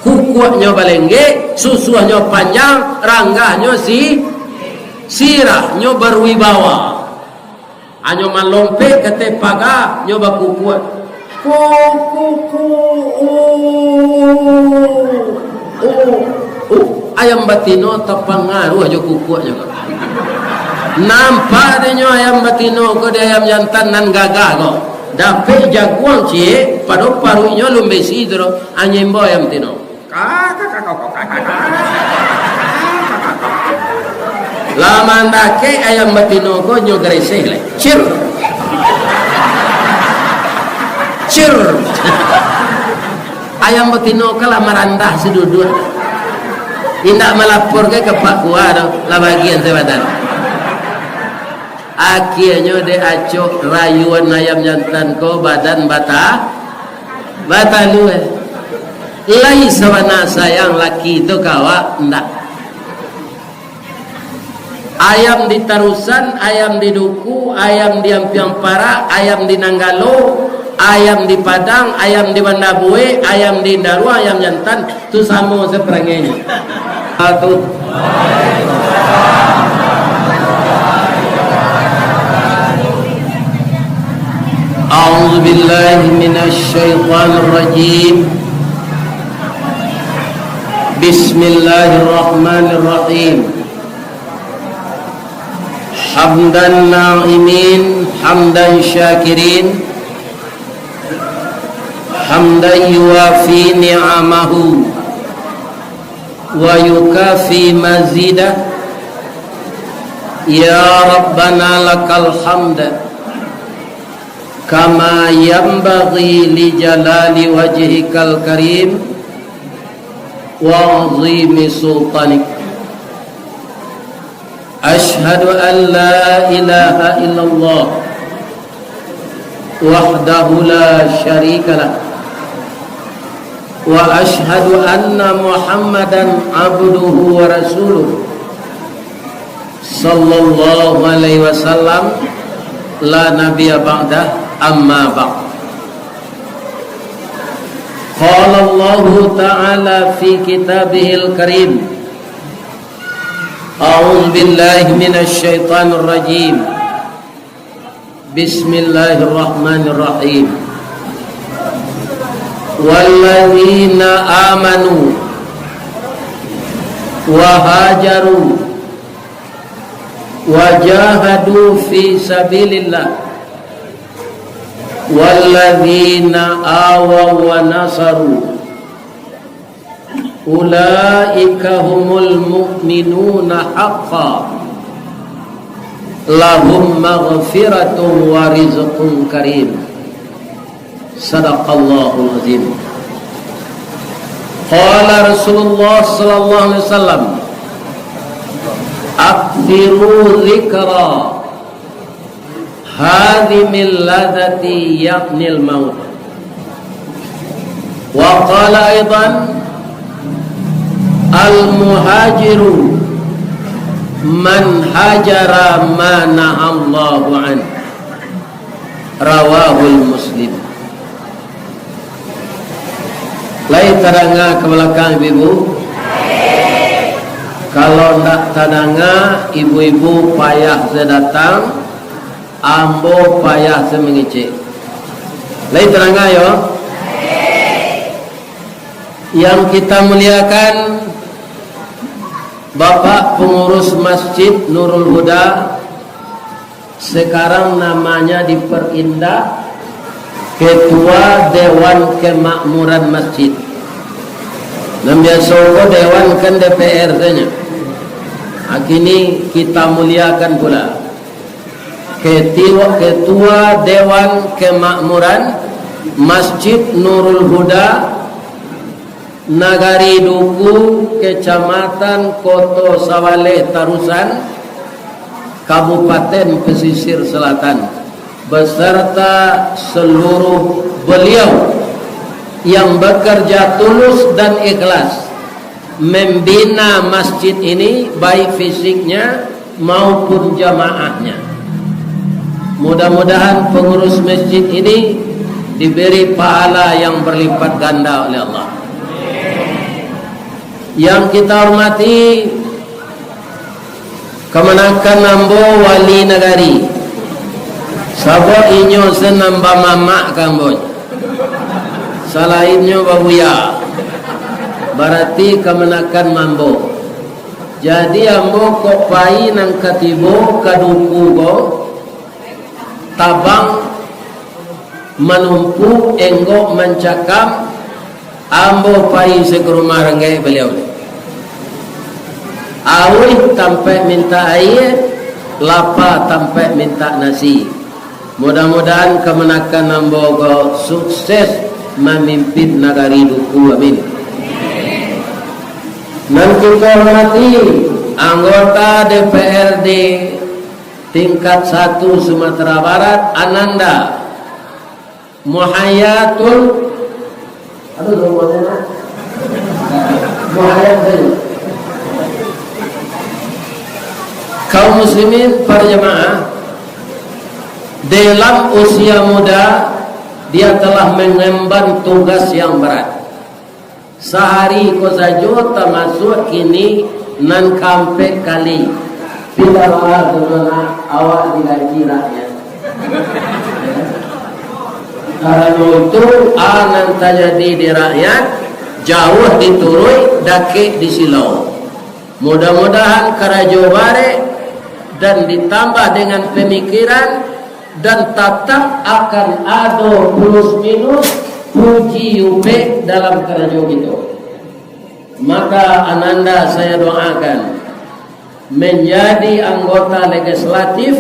kukuaknya balengge, susuhnya panjang, ranggahnya sirah, nyo berwibawa. Anyo malompe kete paga, nyo bakukuak. Ayam batino terpengaruh aja kukuaknya. Nampak dia ayam batino ko dia ayam jantan nan gagah ko. Dapat jaguang cie, pada parunya lumbe sidro, anyembo ayam tino. Lama ndake ayam batino ko nyo greseh le. Cir. Ayam batino kala marandah sedudut. Indak melapor ke Pak Kuar la bagian sebadan. Akhirnya de acok rayuan ayam jantan ko badan bata lu lai sawana sayang laki itu kawa ndak. Ayam di Tarusan, ayam di Duku, ayam di Ampiampara, ayam di Nanggalo, ayam di Padang, ayam di Bandabue, ayam di Darua, ayam jantan tu sama seperangnya. Satu. A'udzu billahi minasy syaithanir rajim. Bismillahirrahmanirrahim. Hamdan na'imin, hamdan syakirin, hamdan yuwafi ni'amahu wa yukafi mazidah. Ya Rabbana lakal hamd kama yanbaghi li jalali wajhikal karim wa 'azimi sultanik. Ashhadu an la ilaha illallah wahdahu la syarika lah wa ashhadu anna Muhammadan abduhu wa rasuluh sallallahu alaihi wasallam la nabiyya ba'dah amma ba'd. Qala Allah ta'ala fi kitabihil karim. A'udzu billahi minasy syaithanir rajim. Bismillahirrahmanirrahim. Walladzina amanu wa hajaru wa jahadu fi sabilillah walladzina awaw wa nasaru ulaika humul mu'minuna haqqan lahum maghfiratun wa rizqun karim. Sadaqallahul azim. Qala Rasulullah sallallahu alaihi wasallam, aktsiru dzikra hadhimil ladzati yaqnil maut. Wa qala aidan al-muhajiru man hajara ma na'allahu an. Rawahul Muslim. Lain tadanga ke belakang ibu. Kalau nak tadanga ibu-ibu payah sedatang, ambo payah semengecek. Lain tadanga yo. Yang kita muliakan Bapak pengurus Masjid Nurul Huda, sekarang namanya diperindah Ketua Dewan Kemakmuran Masjid. Namanya Soko Dewan kan DPR saja. Kini kita muliakan pula Ketua Dewan Kemakmuran Masjid Nurul Huda, Nagari Duku, Kecamatan Koto Sawaleh Tarusan, Kabupaten Pesisir Selatan, beserta seluruh beliau yang bekerja tulus dan ikhlas membina masjid ini, baik fisiknya maupun jamaahnya. Mudah-mudahan pengurus masjid ini diberi pahala yang berlipat ganda oleh Allah. Yang kita hormati kemenakan nambo wali negari sabo inyo senamba mama kamboy salainyo babuya berarti kemenakan mambo. Jadi ambo kok pai nang katibo kaduku go tabang menumpu enggo mencakam ambo pai sekerumah renggai beliau awih tampai minta air lapa tampai minta nasi. Mudah-mudahan kemenakan ambo go sukses memimpin negari duku, amin. Dan kita hormati anggota DPRD tingkat 1 Sumatera Barat Ananda Muhayyatul kaum muslimin para jemaah, dalam usia muda dia telah mengemban tugas yang berat. Sehari ko sajo termasuk kini nan kampe kali bila mana awak digaji rakyat. Karena itu anan terjadi di rakyat jauh diturui dake di silau. Mudah-mudahan karajo bare dan ditambah dengan pemikiran dan tetap akan ada plus minus puji yupe dalam karajo itu. Maka Ananda saya doakan menjadi anggota legislatif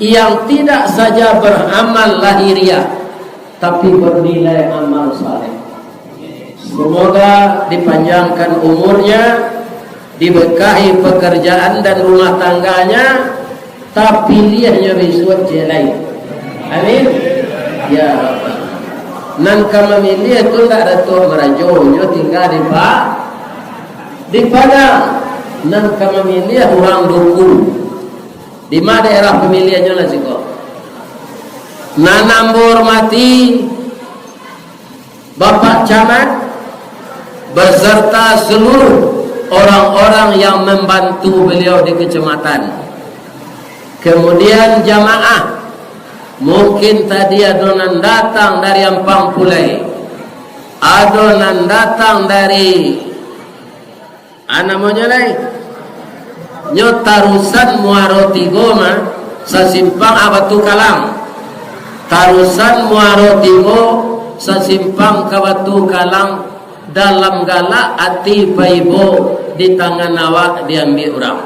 yang tidak saja beramal lahiriah tapi bernilai amal saleh. Semoga dipanjangkan umurnya, diberkahi pekerjaan dan rumah tangganya, tapi liahnya besok jelai. Amin. Ya Rabbal. Nan kama milih itu tak ada tuh merajonyo tinggal di Padang. Nan kama milih orang duku. Di mana daerah pemilihannya lah sih kok. Nanam hormati Bapak Camat beserta seluruh orang-orang yang membantu beliau di kecamatan. Kemudian jamaah, mungkin tadi adonan datang dari Ampang Pulai, adonan datang dari namanya lagi nyotarusan Muaro Tigoma sasimpang Abatu Kalang, tarusan Muaro Tigo sasimpang Kabatu Kalang dalam galak ati paibo di tangan awak diambil orang.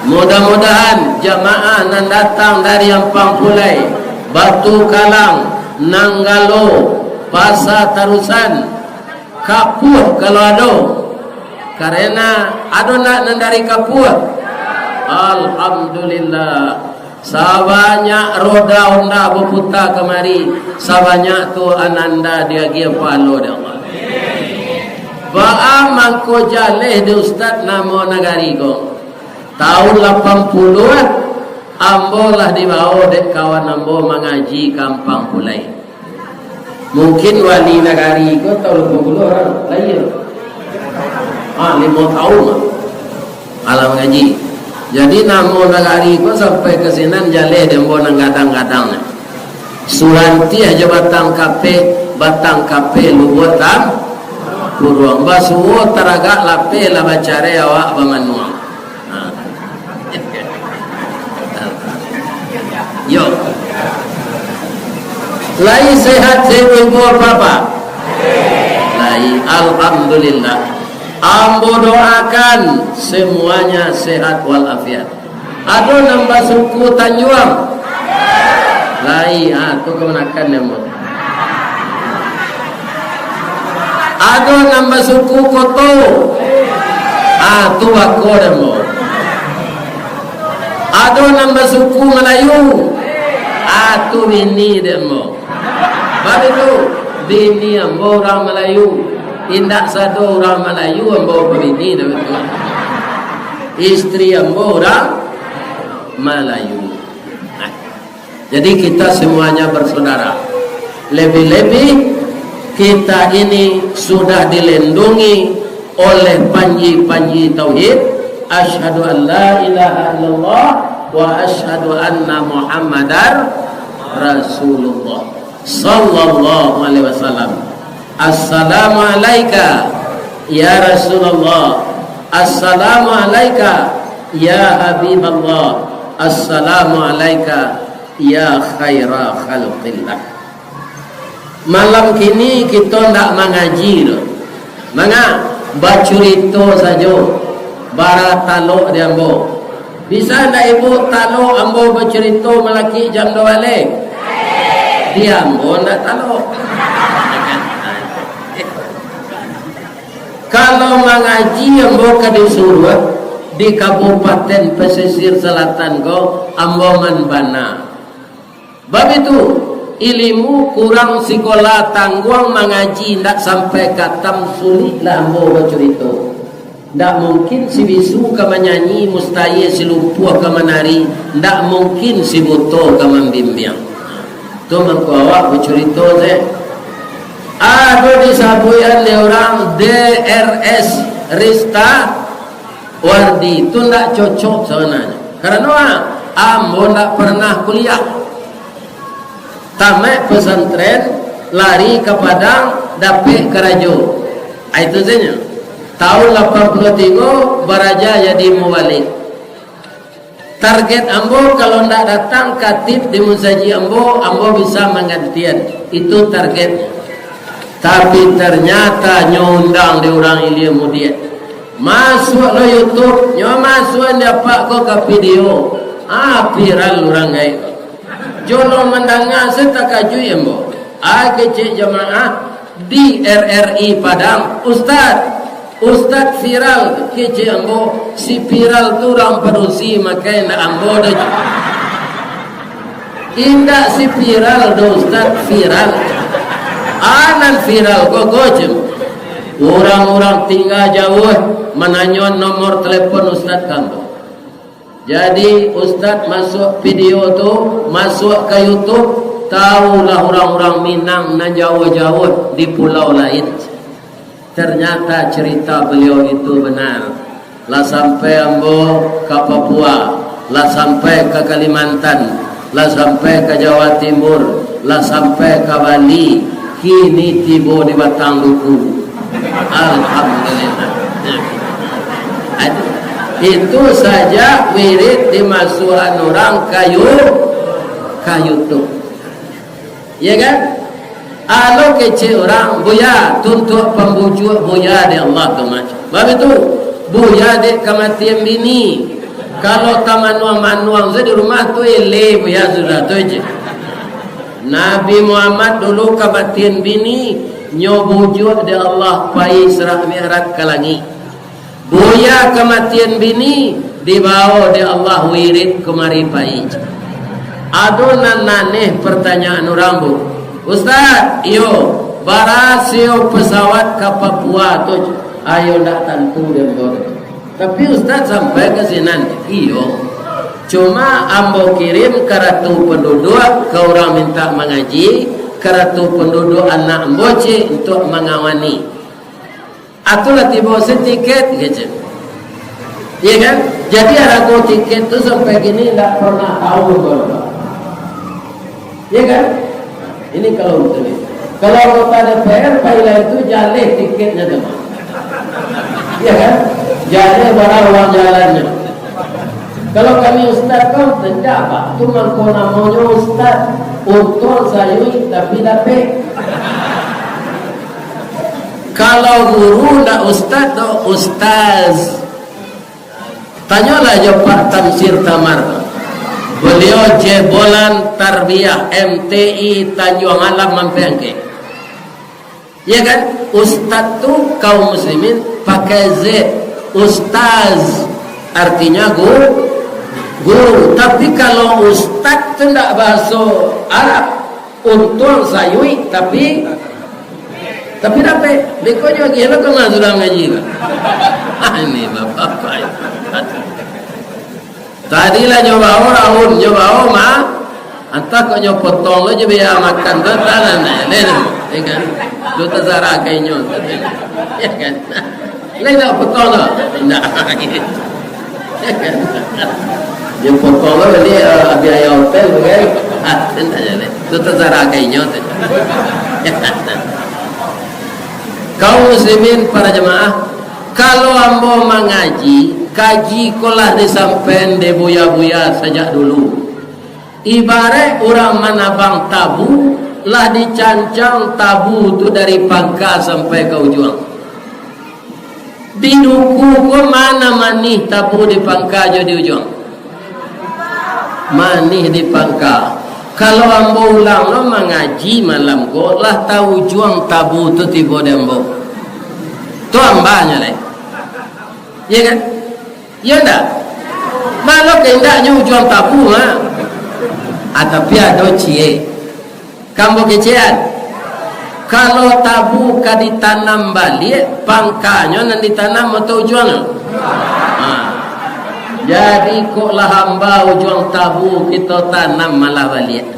Mudah-mudahan jamaah yang datang dari Ampang Pulai, Batu Kalang, Nanggalo, Pasar Tarusan, Kapuh kalau ada, karena ada nak dari Kapuh. Alhamdulillah, sabanyak roda honda berputar kemari, sabanyak tu Ananda dia gia palo dia Allah. Ba'a mangko jaleh di Ustaz namo negari ko. Tahun 80-an ambo lah dibawa dek kawan ambo mengaji Kampang Pulai. Mungkin wali negari ko tahun 80 orang lahir. 5 tahun lah alam mengaji. Jadi namo negari ko sampai ke sinan jaleh dembo nang gadang-gadang. Suranti aja batang kape lubuat tam puruang basuo taraga lape la bacare awak bamanuang. Yo, lai sehat ibu bapa, lai alhamdulillah. Ambo doakan semuanya sehat walafiat. Ada nambah suku Tanjuang, lai tu kemenakan nembot. Ada nambah suku Koto, tu bako nembot. Ada nambah suku Melayu, tu bini demo. Baru tu bini ambo orang Melayu, indak satu orang Melayu ambo bini demo. Istri ambo orang Melayu. Jadi kita semuanya bersaudara. Lebih-lebih kita ini sudah dilindungi oleh panji-panji tauhid. Asyhadu an la ilaha illallah wa asyhadu anna Muhammadar Rasulullah sallallahu alaihi wasallam. Assalamu alayka ya Rasulullah, assalamu alayka ya Habiballah, assalamu alayka ya khaira khalqillah. Malam kini kita nak mengaji loh. Manga bacurito saja. Bara taluk di ambo. Bisa ndak ibu taluk ambo bacurito melaki jam 2 balik? Di ambo ndak taluk. Kalau mengaji ambo ka disuruh di Kabupaten Pesisir Selatan go ambo manbana. Bab itu ilmu kurang sekolah tangguang mengaji ndak sampai katam sulit lah ambo bacurito. Ndak mungkin si bisu ka menyanyi, mustahil si lumpuh ka menari, ndak mungkin si buto ka membimbing. Tu mengkawak bacurito teh. Ada di sabuyan di orang DRS Rista Wardi itu ndak cocok sebenarnya. Karena ambo ndak pernah kuliah. Tamat pesantren, lari ke Padang, dapet ke Rajo. Itu saja. Tahun 83 baraja jadi muwali. Target ambo kalau ndak datang katib di musaji ambo bisa menggantian. Itu targetnya. Tapi ternyata nyundang di orang ilmu dia. Masuk lo YouTube, nyo masuk dia pak ko ke video. Viral orang gay. Jolo mendengar setakaju embo. Kecik jamaah di RRI Padang, Ustaz viral kecik embo. Si viral tu orang perusi makanya ambo dah. Indak si viral do Ustaz viral. Anan viral kok gocem. Orang-orang tinggal jauh menanyakan nomor telepon Ustaz kamu. Jadi Ustaz masuk video tu, masuk ke YouTube, tahulah orang-orang Minang nan jauh-jauh di pulau lain. Ternyata cerita beliau itu benar. Lah sampai ambo ke Papua, lah sampai ke Kalimantan, lah sampai ke Jawa Timur, lah sampai ke Bali. Kini tiba di Batang Duku. Alhamdulillah. Itu saja wirid dimasukkan orang kayu tu. Ya kan? Alo kecil orang buya tuntut pembujuk buya di Allah kemacam. Sebab itu buya di kematian bini. Kalau manuang saya di rumah tu ele buya sudah tu je. Nabi Muhammad dulu kematian bini nyobujuk di Allah pai serah mi'raj ke langit. Buya kematian bini dibawa di Allah wirid kemari pai. Adunan naneh pertanyaan orang bu. Ustaz, iyo barasio pesawat ke Papua tu, ayo nak tentu dia boleh. Tapi Ustaz sampai ke sini, iyo. Cuma ambo kirim kartu penduduk ke orang minta mengaji, kartu penduduk anak amboce untuk mengawani. Atulah tiba setiket gitu. Ya kan? Jadi ada tiket tu sampai gini tak pernah tahu berapa. Ya kan? Ini kalau betul. Kalau anggota DPR payah itu jaleh tiketnya teman. Ya kan? Jaleh barang uang jalannya. Kalau kami ustaz kau tidak apa? Cuma kau namanya ustaz untuk sayui tapi dapat. Kalau guru nak ustaz atau ustaz. Tanyalah je Pak Tamsir Tamar. Beliau jebolan tarbiyah MTI Tanjung Alam Mampengke. Ya kan? Ustaz tu kaum muslimin pakai Z. Ustaz artinya guru. Tapi kalau ustaz tu tidak bahasa Arab, untung sayui tapi dapat. Bekonya gila kau nggak sudah ngaji kan? Ini bapak. Tadilah nyoba orang, Anta kok nyo potong lo je biar makan tu talan ya kan. Lu tersara kainyo. Ya kan. Lain tak potong lo. Tidak. Ya kan. Dia potong lo jadi biaya hotel kan. Tidak jadi. Lu tersara kainyo. Kaum muslimin para jemaah, kalau ambo mengaji, kaji kolah disampen de buya-buya sejak dulu. Ibarat orang menabang tabu, lah dicancang tabu tu dari pangkal sampai ke ujung. Di duku ko mana manih tabu di pangkal je di ujung. Manih di pangkal. Kalau ambo ulang lo mengaji malam ko, lah tahu ujung tabu tu tiba dembo. Tu ambanya lah. Ya kan? Ya enggak? Malah kehendaknya ujung tabu lah. Tapi ada cie kamu kecian kalau tabu ka ditanam balik pangkanya nanti ditanam atau ujungnya jadi kok lah hamba ujung tabu kita tanam malah balik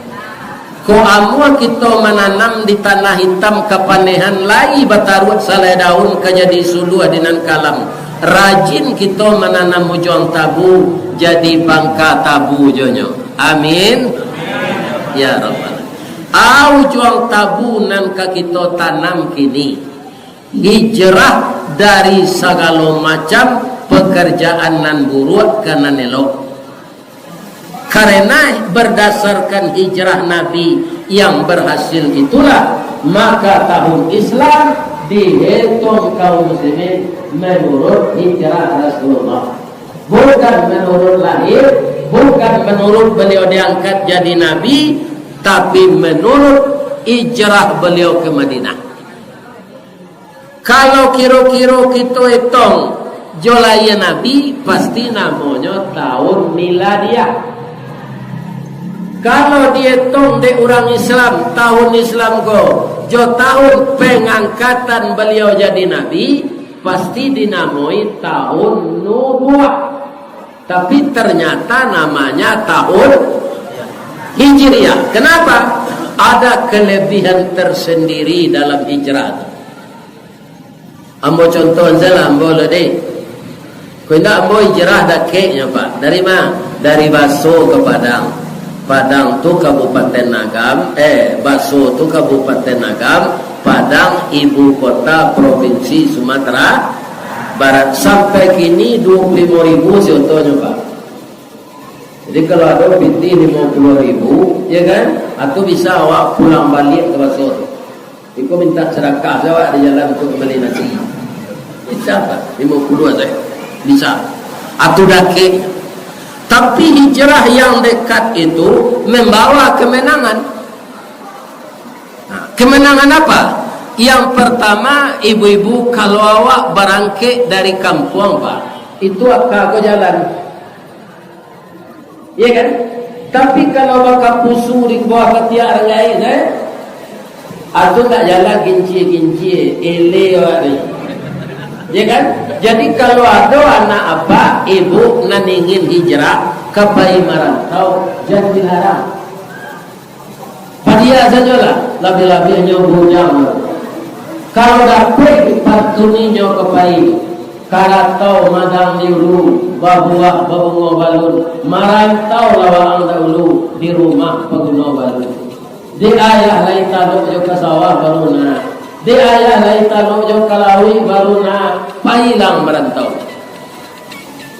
kok amua kita menanam di tanah hitam kepanehan lai batarut salai daun kajadi sulu adinan kalam rajin kita menanam ujung tabu jadi bangka tabu jonyo amin ya Rabbal. Ujung tabunan ka kita tanam kini hijrah dari segala macam pekerjaan nan buruk ke nan elok. Karena berdasarkan hijrah Nabi yang berhasil itulah maka tahun Islam dihitung kaum muslimin menurut hijrah Rasulullah, bukan menurut lahir, bukan menurut beliau diangkat jadi nabi, tapi menurut hijrah beliau ke Madinah. Kalau kira-kira kita hitung jolaya nabi, pasti namanya tahun miladiah. Kalau dihitung de orang Islam, tahun Islam ko jo tahun pengangkatan beliau jadi nabi, pasti dinamai tahun nubuah. Tapi ternyata namanya tahun Hijriah. Kenapa? Ada kelebihan tersendiri dalam hijrah. Ambo contoh saja ambo lede. Kena ambo hijrah dak keknya Pak. Dari mana? Dari Baso ke Padang. Padang tu Kabupaten Agam, Baso tu Kabupaten Agam, Padang ibu kota provinsi Sumatera Barat. Sampai kini 25.000 contohnya Pak. Jadi kalau ada binti 50.000, ya kan? Atau bisa awak pulang balik ke Baso. Aku minta sedekah awak di jalan untuk beli nasi. Bisa Pak, 50 saja. Bisa. Atau dake. Tapi hijrah yang dekat itu membawa kemenangan. Nah, kemenangan apa? Yang pertama, ibu-ibu kalau awak berangkat dari kampung Pak, itu akan jalan. Ya kan? Tapi kalau bakal pusu di bawah ketiak orang lain, atau tak jalan ginci-ginci, ya kan? Jadi kalau ada anak apa, ibu nan ingin hijrah ke bayi merantau, jangan dilarang. Padia sajalah, lebih-lebihnya bujang. Kalau dapat dipantuninya ke bayi, karatau madang diulu, babuah babungo balun, marantau lawang dahulu di rumah paguno balun. Di ayah lain tanuk jo ke sawah baluna, di ayah lain tanuk jo kalawi baluna, pailang merantau.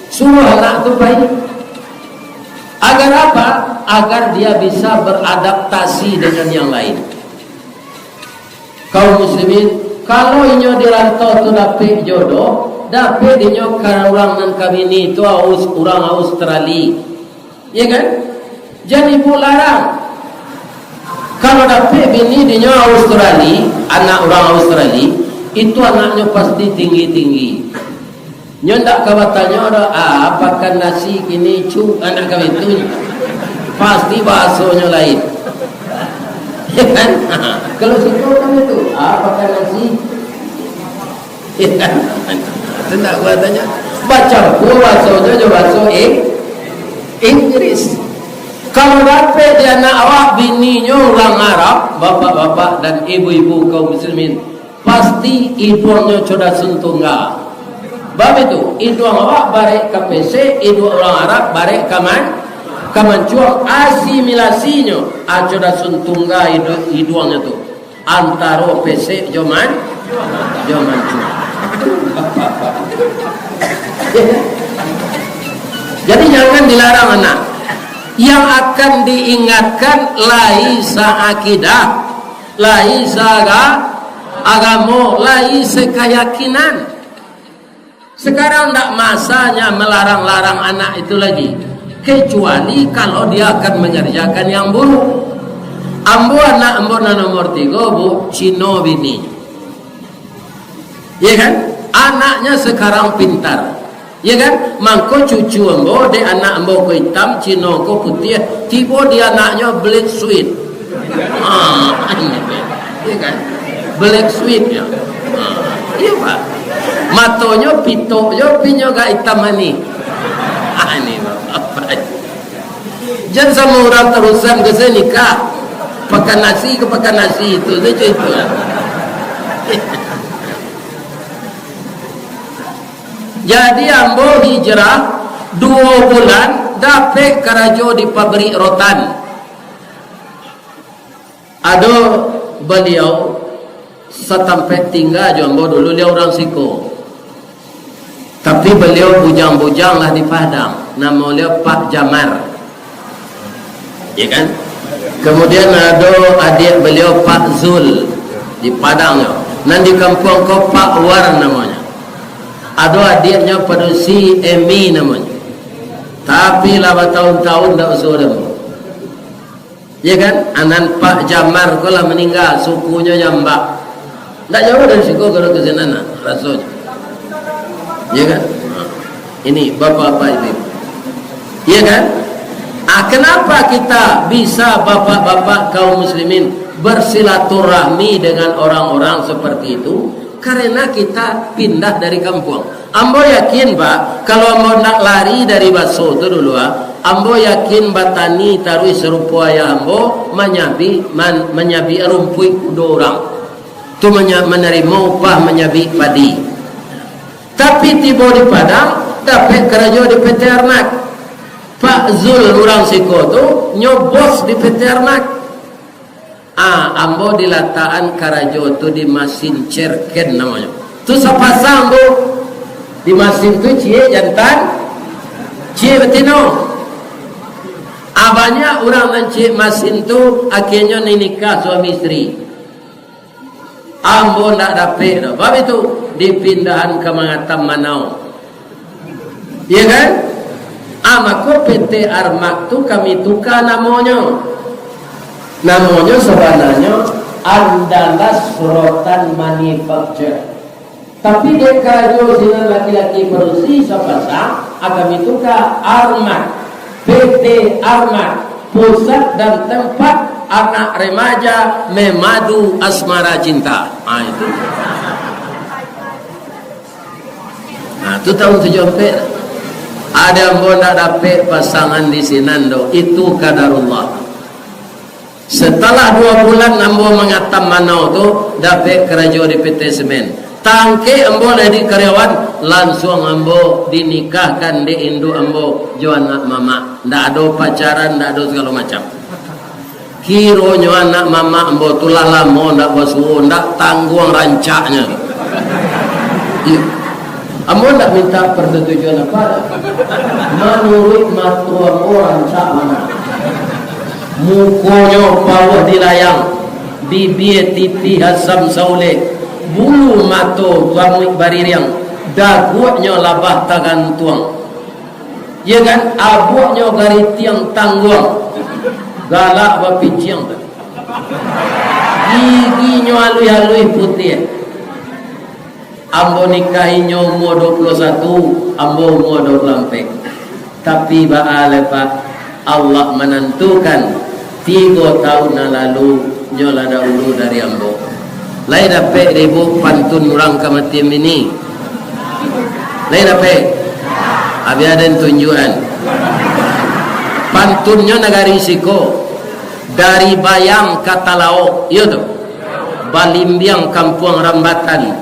Suruh anak tu bayi. Agar apa? Agar dia bisa beradaptasi dengan yang lain. Kaum muslimin, kalau inyo dirantau tu dapat jodoh, dapat inyo karena orang nan kami ni tu orang Australia, ya kan? Jadi larang. Kalau dapat bini dinyo Australia, anak orang Australia, itu anaknya pasti tinggi-tinggi. Nyo ndak kawatannya ada apakah nasi kini cu anak kami itu pasti bahasanya lain. Ya kan? Kalau situ kan itu apakah nasi? Ya kan? Tidak katanya baca bahasanya bahasa Inggris. Kalau dapat dia anak awak bininya orang Arab, bapak-bapak dan ibu-ibu kaum muslimin, pasti hidungnya sudah sentunggal. Bab itu hidung awak barek ke PC, hidung orang Arab barek kemancuang asimilasinya sudah sentunggal hidungnya tu antara PC zaman cuang. Jadi jangan dilarang anak. Yang akan diingatkan laisa akidah, laisa agama, laisa keyakinan. Sekarang tidak masanya melarang-larang anak itu lagi, kecuali kalau dia akan mengerjakan yang buruk. Ambo anak ambo nomor 3 bu Cino bini, ya kan? Anaknya sekarang pintar. Ya kan, mangko cucu ambo de anak ambo ko hitam, Cino ko putih, tiba dia anaknya black sweet. Ya kan, black sweet ya. Iya pak, matonya pito, yo pinyo ga hitam ani. Ini apa? Jangan sama orang terusan ke sini kah? Pakai nasi ke pakai nasi itu lah. Jadi ambo hijrah 2 bulan dapat kerajo di pabrik rotan. Ada beliau setampai tinggal ambo dulu dia orang Siko. Tapi beliau bujang-bujang lah di Padang. Nama beliau Pak Jamar. Ya kan? Kemudian ada adik beliau Pak Zul di Padang. Nanti kampung ko Pak War namanya. Ada adiknya pada si Emi namanya. Tapi lama tahun-tahun tak usul dia. Ya kan? Anan Pak Jamar kalau meninggal sukunya Jambak. Tak jauh dari situ kalau ke sana rasanya. Ya kan? Ini bapak-bapak ibu. Ya kan? Kenapa kita bisa bapak-bapak kaum muslimin bersilaturahmi dengan orang-orang seperti itu? Karena kita pindah dari kampung. Ambo yakin pak, kalau ambo nak lari dari baso itu dulu ambo yakin batani tarui serupa ya ambo menyabi rumpui orang. Tu menerima upah menyabi padi. Tapi tiba di Padang dapat kerja di PT Arnak. Pak Zul orang Siko tu nyobos di PT Arnak. Ambo dilataan karajo tu di mesin cerken namanya. Tu sepasang bu di mesin tu cie jantan, cie betino. Abahnya orang nanti mesin tu akhirnya nikah suami istri. Ambo nak dapat dah. Bab itu dipindahan ke Mangatam Manau. Ya kan? Maka PT Armak tu kami tukar namanya. Namanya sebenarnya Andalas Rotan Manufacture. Tapi dia kalau sinan laki-laki produksi sepasang kami tukar Armak. PT Armak, pusat dan tempat anak remaja memadu asmara cinta. Itu. Itu tahun 74. Ada yang nak dapat pasangan di Sinando, itu kadarullah. Setelah 2 bulan ambo mengatam Manau tu dapat kerja di PT Semen. Tangke ambo jadi karyawan, langsung ambo dinikahkan di induk ambo jo anak mama. Ndak ada pacaran, ndak ada segala macam. Kironyo anak mama ambo tulah lama ndak basuh, ndak tanggung rancaknya. Ambo ndak minta persetujuan apa. Menurut matuan orang sama. Mukonya bawah dilayang, bibir tipi hasam saulek, bulu mato tuamik baririang, daguaknya labah tangan tuang. Ya kan? Abuaknya gari tiang tangguang, galak bapiciang. Giginya alui-alui putih. Ambo nikahinya umur 21, ambo umur 24. Tapi ba'ala pak, Allah menentukan 3 tahun lalu nyola dahulu dari ambo. Lain dapat ribu pantun orang kematian ini. Lain dapat. Habis ada tunjuan. pantunnya negari siko dari Bayang ke Talaok, iya tuh. Balimbiang kampung Rambatan,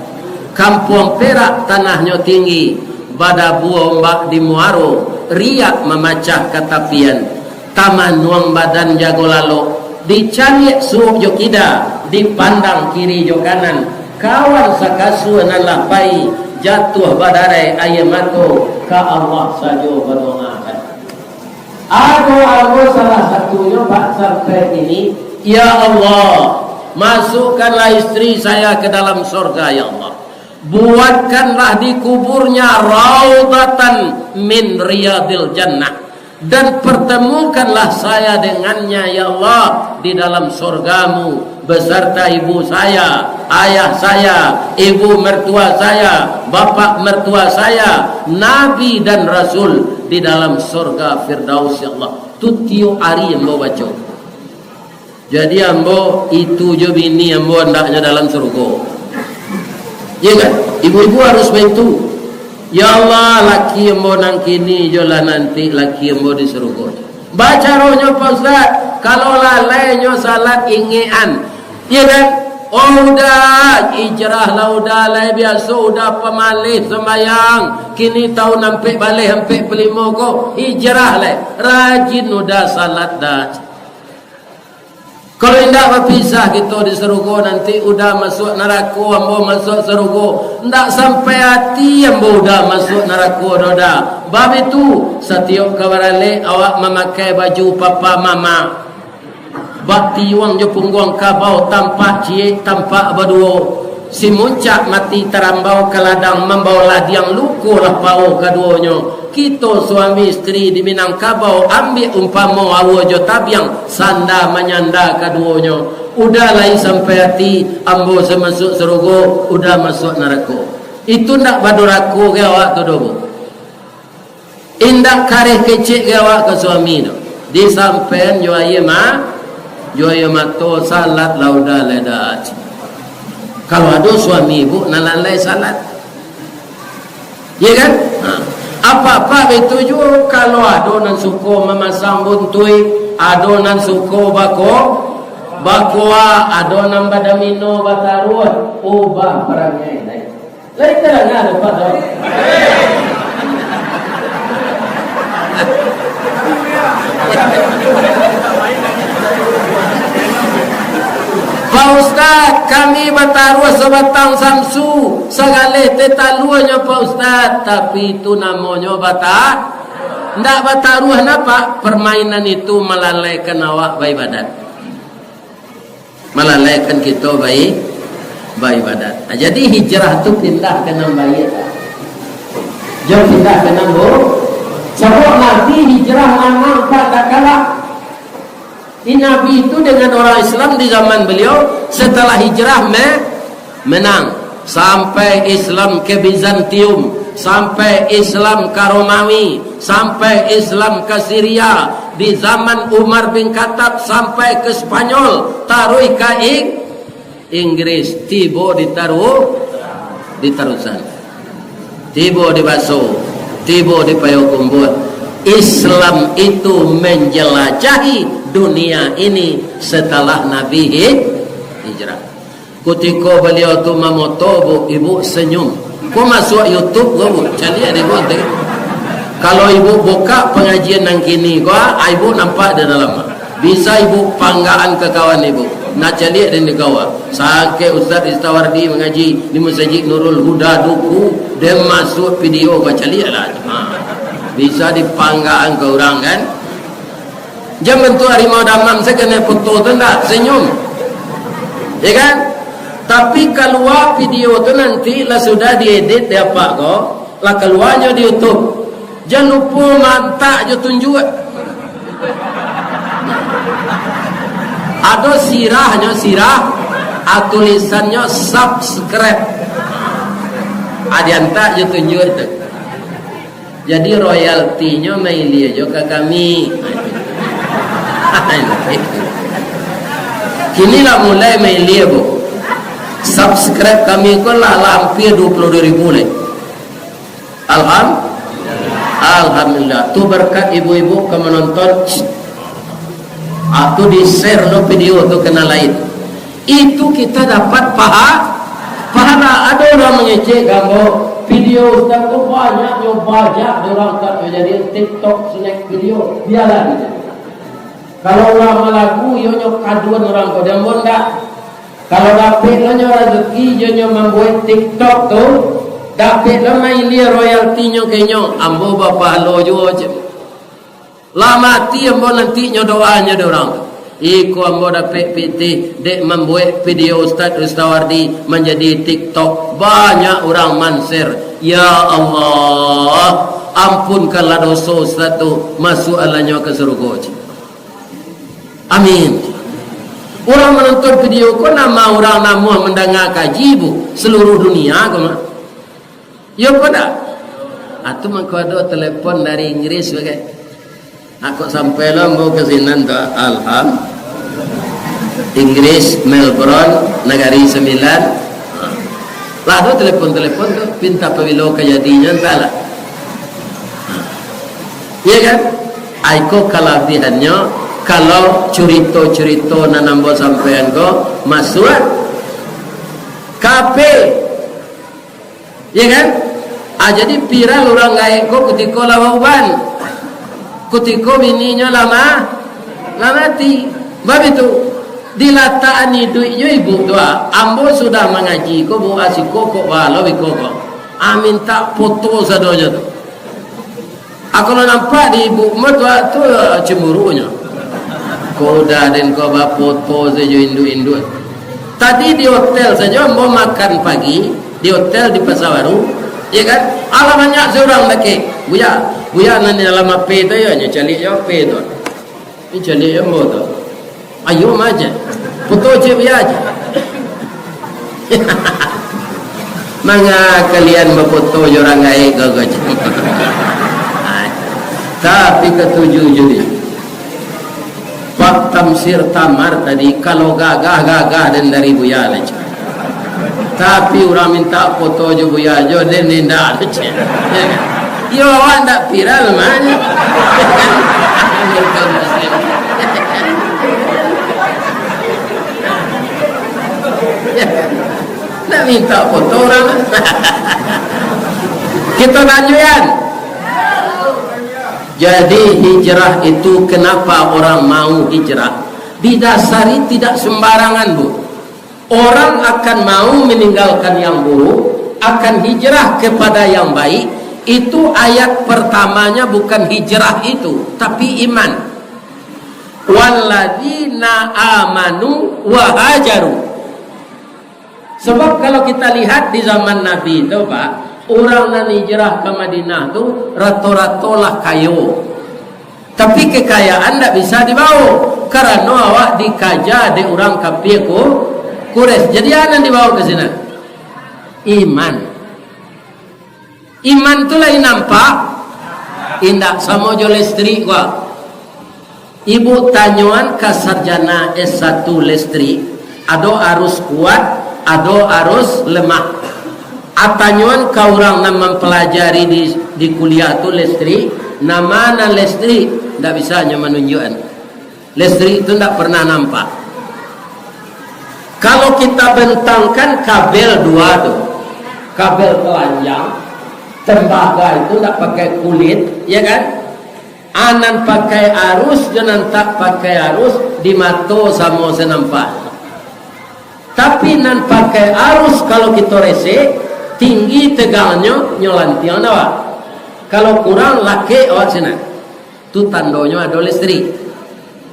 kampung Perak tanahnya tinggi, Badabuo Mbak di Muaro, riak memacah katapian, taman nuang badan jago lalo, dicari suuk jokida, dipandang kiri jo kanan, kawan sakasu nan lapai, jatuh badare ayamato, ka Allah sajo badongakan. Aku salah satunya Pak sampai ini, ya Allah, masukkanlah istri saya ke dalam surga ya Allah. Buatkanlah di kuburnya raudatan min riyadil jannah, dan pertemukanlah saya dengannya ya Allah di dalam surgamu beserta ibu saya, ayah saya, ibu mertua saya, bapak mertua saya, nabi dan rasul di dalam surga Firdaus ya Allah. Tutio ari ambo baca. Jadi ambo itu jo bini ambo andaknya dalam surga. Ya kan? Ibu-ibu harus bantu. Ya Allah, laki ambo nang kini jolah nanti laki ambo di surga. Baca rohnya Pak Ustaz. Kalau lalainya salat ingean. Ya kan? Oh udah ijrah lah, udah lah biasa, udah pemalih sembayang, kini tahu nampak balik sampai pelimo kok ijrah lah, rajin udah salat dah. Kalau tidak berpisah kita di surga nanti udah masuk neraka, ambo masuk surga, tidak sampai hati ambo udah masuk neraka dah. Bab itu setiap kabarale awak memakai baju papa mama, bakti wang jo pungguang kabau tampak cie tampak berdua, si muncak mati terambau ke ladang membawa ladiang luku lah pau keduanya. Kita suami istri di Minangkabau ambil umpama awo jo tabiang sanda menyanda keduanya. Udah lain sampai hati ambo semasuk surga, udah masuk neraka. Itu ndak baduraku ke awak tu dobo. Indak kareh kecil ke awak ke suami tu. Disampean jo aye mato salat lauda ledat. Kalau ada suami ibu nalalai salat, ya kan? Apa-apa itu juga kalau ada nan suko memasang buntui, ada nan suko bakwa, ada nan badamino bataruan, ubah perangai lain. Lain terang ada pada. Pak Ustaz, kami bataruh sebatang samsu, segala tetaluanya Pak Ustaz, tapi itu namanya ndak bataruh napa? Permainan itu melalaikan awak beribadat, melalaikan kita beribadat. Jadi hijrah itu pindah ke nama baik, jauh pindah ke nama buruk. Sebab nanti hijrah mana tak kalah. Nabi itu dengan orang Islam di zaman beliau setelah hijrah menang sampai Islam ke Bizantium, sampai Islam ke Romawi, sampai Islam ke Syria, di zaman Umar bin Khattab sampai ke Spanyol, taruh ke Inggris, tiba ditarusan, tiba di Baso, tiba di Payakumbuh. Islam itu menjelajahi dunia ini setelah Nabi hijrah. Ketika beliau tu memoto, ibu senyum. Kau masuk YouTube, kau cari ada ibu. Kalau ibu buka pengajian yang kini, ibu nampak di dalam. Bisa ibu panggaan ke kawan ibu. Nak cari ada di kawan. Sakit Ustaz Istawardi mengaji di Masjid Nurul Huda Duku, dia masuk video kau cari lah. Bisa dipanggaan ke orang kan. Jam bentuk harimau damang saya kena foto tu tak senyum, ya kan? Tapi keluar video tu nanti lah sudah diedit dia apa kok lah keluarnya di YouTube. Jangan lupa mantak je tunjuk. Ada sirah tulisannya subscribe. Ada antak je tunjuk tu. Jadi royaltinya maili aja ke kami. Kini lah mulai maili bu. Subscribe kami ko lah hampir 22,000 le. Alhamdulillah, tu berkat ibu-ibu ke menonton. Atau di share lo video tu kena lain. Itu kita dapat pahala. Ada orang mengecek kamu video Ustaz tu banyak baca orang tak jadi TikTok snack video biarlah gitu. Kalau orang lagu yo nyok kaduan orang kau dan bonda. Kalau dapat lo nyo rezeki yo nyo membuat TikTok tu dapat lo main dia royalty nyo kenyo ambo bapa lo jo lah mati ambo nanti nyo doanya orang. Iko ambo dapat PT dek membuat video Ustaz Ustawardi menjadi TikTok banyak orang man-share. Ya Allah, ampunkanlah dosa Ustaz tu masuk alanya ke surga. Amin. Orang menonton video ko nama orang nama mendengar kaji bu seluruh dunia ko mah. Ya pada. Atu mangko ada telepon dari Inggris bagai. Aku sampai lah mau ke sini dah alham Inggris Melbourne negari 9 lah tu telepon tu pinta pawilo kejadinya entahlah ya kan aiko kalabihannya kalau cerita na nambo sampean ko masuk kape ya kan jadi viral orang gaek ko kutiko lawauban kutiko bininya lama mati bab itu dilataani duitnya ibu doa ambo sudah mengaji ko bu asiko ko walau ko amin tak foto sadonya tu aku nampak di ibu mertua tu cemburunya ko dah den ko ba foto saja indu tadi di hotel saja mau makan pagi di hotel di Pasar Baru ya kan alamannya seorang lagi buya nanti dalam apa itu ya cari apa itu ini cari yang bodoh ayo aja foto cewek aja manga kalian berfoto orang gaek gagaj tapi ketujuh jadi pak tamsir tamar tadi kalau gagah dan dari buya aja tapi orang minta foto je buya jo dan ndak aja yo awak ndak viral mana nak minta foto orang kita lanjutkan. Jadi hijrah itu kenapa orang mau hijrah didasari tidak sembarangan bu. Orang akan mau meninggalkan yang buruk akan hijrah kepada yang baik. Itu ayat pertamanya bukan hijrah itu tapi iman. Walladzina amanu wa hajaru. Sebab kalau kita lihat di zaman Nabi itu Pak, orang yang hijrah ke Madinah itu rata-rata lah kayo. Tapi kekayaan tidak bisa dibawa karena awak dikaja di orang kafir Quraisy. Jadi apa yang dibawa ke sini? Iman. Iman tu lain nampak indak sama jo listrik gua. Ibu tanyuan ke sarjana S1 listrik, ada arus kuat, ada arus lemah. Atanyuan ke orang yang mempelajari di kuliah tu listrik, nama listrik ndak bisa hanya menunjukkan. Listrik itu ndak pernah nampak. Kalau kita bentangkan kabel dua tu, kabel telanjang tembaga itu tak pakai kulit, ya kan? Anan pakai arus, jangan tak pakai arus di mata sama senampak. Tapi nan pakai arus kalau kita rese tinggi tegangnya nyolantian awak. Kalau kurang laki awak sini. Tu tandanya ada listrik.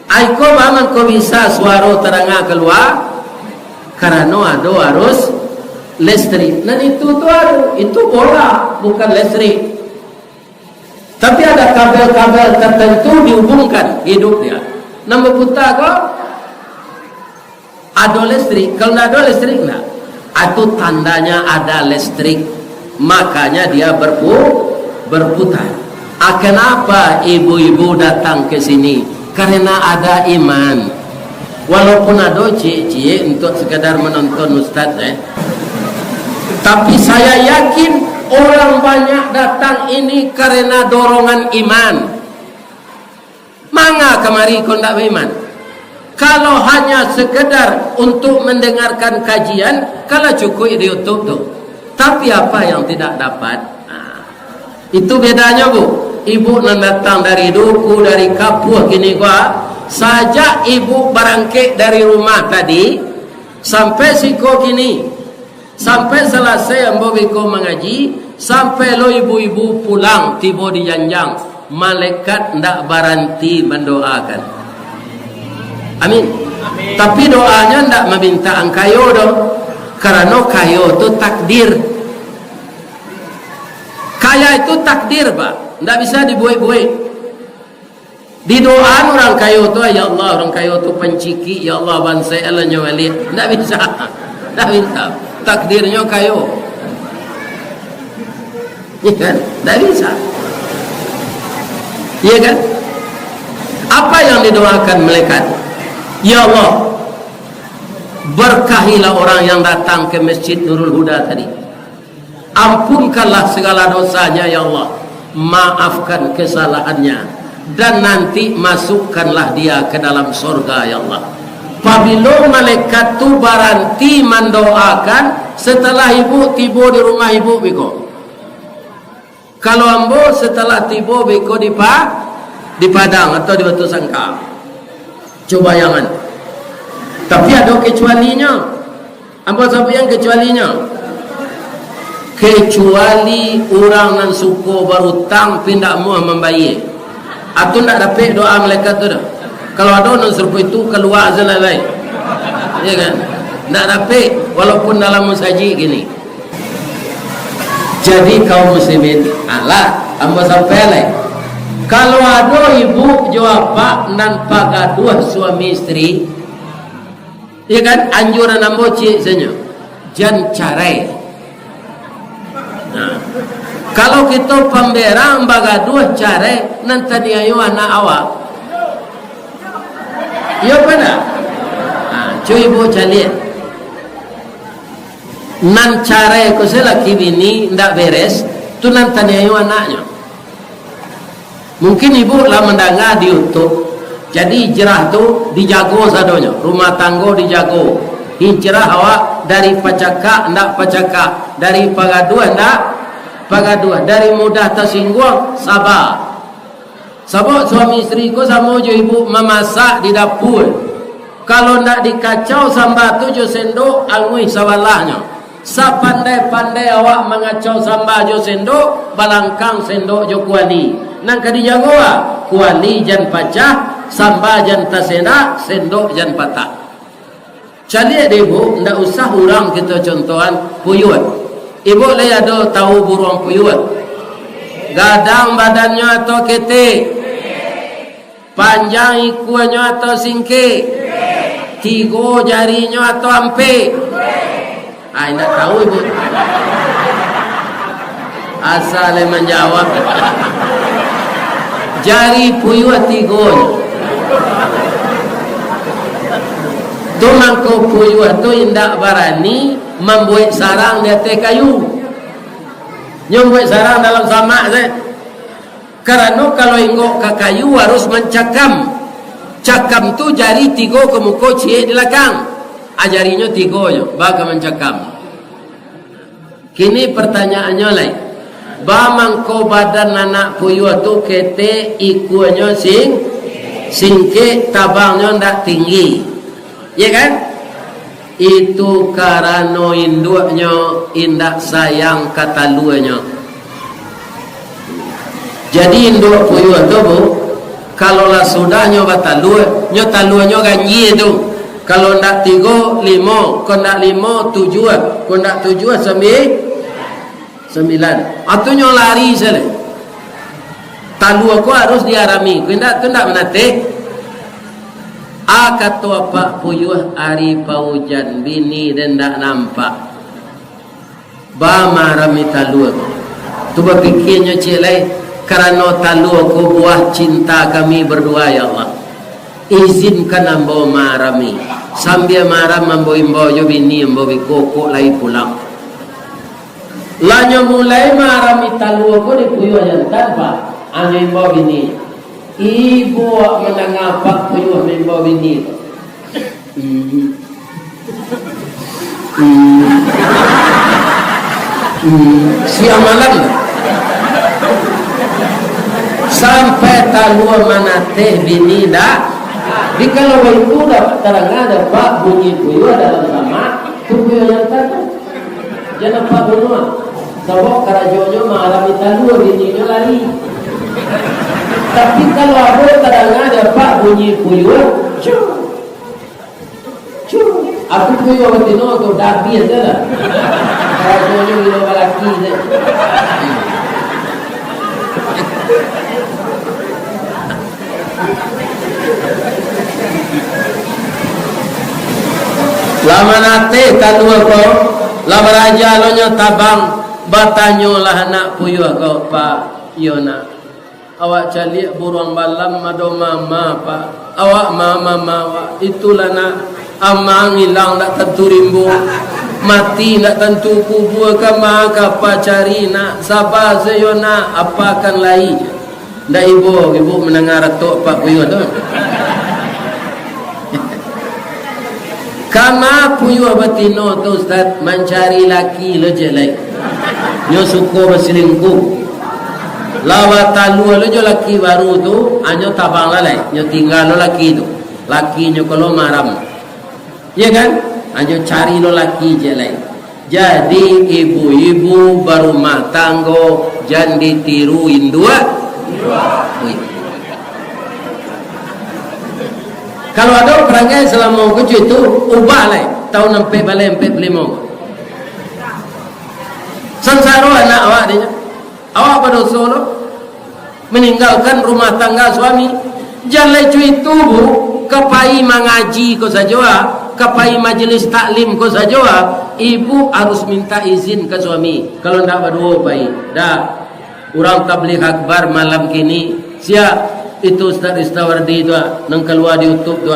Aiko bangun kau bisa suara terangah keluar karena ada arus listrik. Dan itu bola bukan listrik. Tapi ada kabel-kabel tertentu dihubungkan hidup dia. Nama buta kok ada listrik. Kalau tidak ada listrik enggak. Itu tandanya ada listrik. Makanya dia berputar. Kenapa ibu-ibu datang ke sini? Karena ada iman. Walaupun ada cie-cie untuk sekadar menonton ustaz. Tapi saya yakin orang banyak datang ini karena dorongan iman. Mangga kemari kau tak beriman? Kalau hanya sekedar untuk mendengarkan kajian, kalau cukup di YouTube tu. Tapi apa yang tidak dapat? Itu bedanya bu. Ibu nak datang dari duku, dari Kapuh gini gua. Saja ibu berangkit dari rumah tadi sampai siko kini, sampai selesai ambo biko mengaji, sampai lo ibu-ibu pulang tiba di janjang, malaikat ndak baranti mendoakan. Amin. Amin. Tapi doanya ndak meminta angkayo dong, karena kayo itu takdir. Kaya itu takdir pak, ndak bisa dibuai-buai. Di doa orang kayo tu, ya Allah orang kayo tu penciki, ya Allah bansai Allah nyawali, tak bisa, tak bisa. Takdirnya kayo, ya kan? Tak bisa, ya kan? Apa yang didoakan malaikat? Ya Allah, berkahilah orang yang datang ke Masjid Nurul Huda tadi. Ampunkanlah segala dosanya ya Allah, maafkan kesalahannya. Dan nanti masukkanlah dia ke dalam surga ya Allah. Apabila malaikat tu baranti mendoakan setelah ibu tiba di rumah ibu biko. Kalau ambo setelah tiba biko di Padang atau di Batu Sangka. Coba jangan. Tapi ada kecualinya. Ambo siapa yang kecualinya? Kecuali orang nan suko berutang pindah muah membayar. Atau tak dapat doa malaikat tu dah. Kalau ada orang serupa itu keluar azalah lain, ya kan? Tak dapat walaupun dalam musaji gini. Jadi kaum muslimin, Allah amba sampai lain. Kalau ada ibu jawab dan pagaduh suami istri, ya kan? Anjuran ambo cik senyum, jangan carai. Nah, kalau kita pemberang bagaduh care nanti dia ayu anak awak. Ya pada. Cuy ibu calian. Nan care ko selaki bini ndak beres, tu nanti dia ayu anaknya. Mungkin ibu lah mendengar di YouTube. Jadi hijrah tu dijago sadonya, rumah tangga dijago. Hijrah awak dari pacaka ndak pacaka, dari pagaduh ndak pagaduh, dari mudah tersinggung sabar. Sebab suami isteri ko sama jo ibu memasak di dapur. Kalau ndak dikacau sambal tu jo sendok angui sawalahnya. Sapandai-pandai awak mengacau sambal jo sendok, balangkang sendok jo kuali. Nang kadi jago kuali jan pacah, sambal jan tasena, sendok jan patah. Cari ibu ndak usah urang kita contohan puyut. Ibu leh ada tahu burung puyut. Gadang badannya atau ketek, panjang ikuannya atau singkir, tiga jarinya atau ampe. Nak tahu ibu. Asal menjawab. Jari puyut tiganya. Tu mangko puyut tu indak barani membuat sarang di atas kayu. Yang buat sarang dalam samak saya. Karena kalau inggok ke kayu harus mencakam. Cakam tu jari tiga ke muka cik di belakang. Jarinya tiga je, baga mencakam. Kini pertanyaannya lain. Ba mangko badan anak puyuh tu kete ikuannya singke tabangnya ndak tinggi. Ya kan? Itu karena induknya indak sayang kata luanya. Jadi induk puyuh tu bu, kalau lah sudahnya batalua, nyo taluanya ganji tu. Kalau ndak 3, 5, kalau ndak 5, 7, kalau ndak 7, 9. Atunya lari saja. Talu aku harus diarami. Kalau ndak tu ndak menate. Kata apa puyuh hari paujan bini dan ndak nampak. Ba marami talu aku. Tu berfikirnya cik lain. Karena talu aku buah cinta kami berdua ya Allah. Izinkan ambo marami sambil maram ambo imbo jo bini ambo koko lai pulang. lanyo mulai marami talu ko di puyo jantan pa anyo imbaw bini ibu menangapak puyo imbaw bini siang malam sampai talu manate bini dah di kalau itu dapat terang ada pak bunyi puyo dalam sama tu puyo jantan jangan pak bunyi sebab kerajonyo mengalami talu bininya lari. Tapi kalau ada kadang ada pak bunyi puyuh, aku puyuh betino tu dah biasa lah. Kerajonyo gila balaki je. Lama nate talu ko, lama raja lonyo tabang. Batanyo lah anak puyuh kau pak Yona. Awak cari burung balam mado mama pak. Awak mama itulah nak amang hilang nak tentu rimbu. Mati nak tentu kubur kama kapa cari nak sabar seyona apa akan lai. Ndak ibu mendengar tok pak puyuh tu. Kama puyuh batino tu ustaz mencari laki lo je lai. Nyo suko berselingkuh lawa talu lo jo laki baru tu anyo tabang lalai nyo tinggal lo laki tu laki nyo kalau maram ya kan anyo cari lo laki je lai jadi ibu-ibu berumah tanggo jangan ditiruin dua. Kalau ada perangai selama kucu itu ubah lai tahun sampai balai 45 sansaro anak awak dia awak berdosa lo meninggalkan rumah tangga suami jalan cuy tubuh kepai mengaji ko saja kepai majlis taklim ko saja ibu harus minta izin ke suami kalau ndak berdua pai dah orang tabligh akbar malam kini siap itu Ustaz Istawardi tu nang keluar di YouTube tu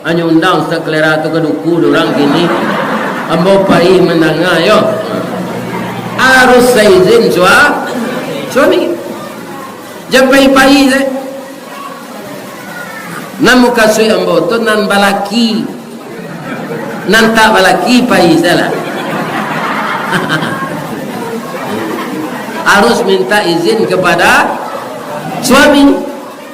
hanya undang Ustaz Kelera tu ke duku orang kini ambo pai menanga yo harus seizin suami jampai pai je nan muka sui ambo tu nan balaki nan tak balaki pai salah harus minta izin kepada suami.